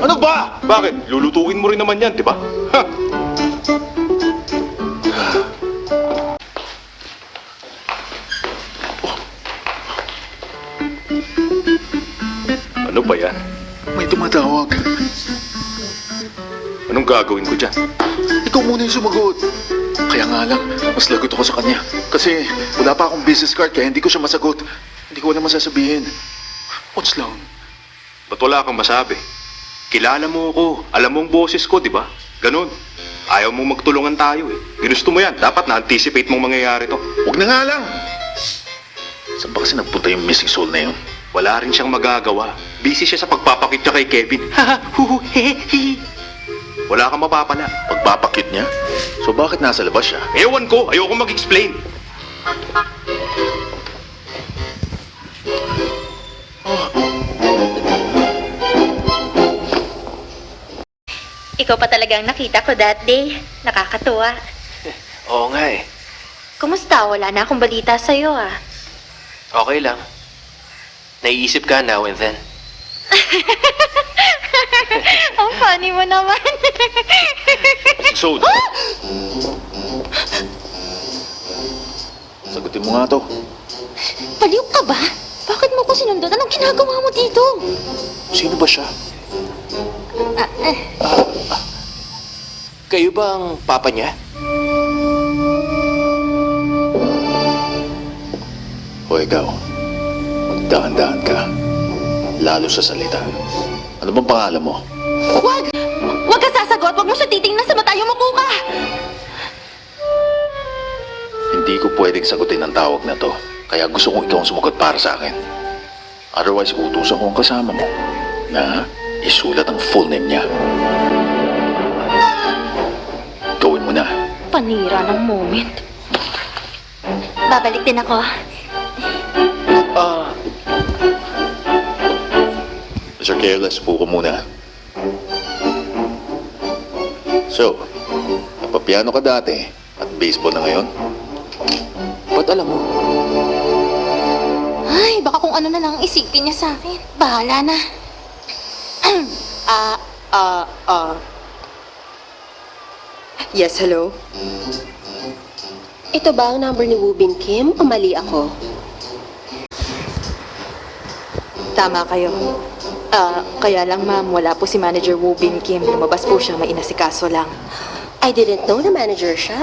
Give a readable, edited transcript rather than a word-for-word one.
Ano ba? Bakit? Lulutuin mo rin naman yan, di ba? Ha? Ano ba yan? May tumatawag. Anong gagawin ko dyan? Ikaw muna yung sumagot. Kaya nga lang, mas lagot ako sa kanya. Kasi wala pa akong business card kaya hindi ko siya masagot. Hindi ko alam masasabihin. What's lang? Ba't wala kang masabi? Kilala mo ako. Alam mo ang boses ko, di ba? Ganon. Ayaw mong magtulungan tayo eh. Ginusto mo yan. Dapat na-anticipate mong mangyayari to. Huwag na nga lang. Saan ba kasi nagpunta yung missing soul na yun? Wala rin siyang magagawa. Busy siya sa pagpapakit niya kay Kevin. Haha, huhu, he, he. Wala kang mapapala. Pagpapakit niya? So bakit nasa labas siya? Ewan ko. Ayoko mag-explain. Ikaw pa talagang nakita ko that day. Nakakatuwa. Oo nga eh. Kumusta? Wala na akong balita sa'yo ah. Okay lang. Naiisip ka now and then. Ang funny mo naman. So, sagutin mo nga to. Baliw ka ba? Bakit mo ko sinundan? Anong ginagawa mo dito? Sino ba siya? Kayo ba ang papa niya? O ikaw, magdahan-dahan ka. Lalo sa salita. Ano bang pangalan mo? Wag! Wag ka sasagot! Wag mo siya titingnan sa mata! Yumuko ka! Hindi ko pwedeng sagutin ang tawag na to. Kaya gusto kong ikaw ang sumagot para sa akin. Otherwise, utusan ko ang kasama mo na isulat ang full name niya. Gawin mo na. Panira ng moment. Babalik din ako. Mr. Careless, upo ka muna. So, napapiano ka dati at baseball na ngayon? Ba't alam mo? Ay, baka kung ano na lang isipin niya sa akin. Bahala na. Yes, hello? Ito ba ang number ni Wubin Kim o mali ako? Tama kayo. Kaya lang ma'am, wala po si Manager Woo Bin Kim. Lumabas po siya, may inasikaso lang. I didn't know na manager siya.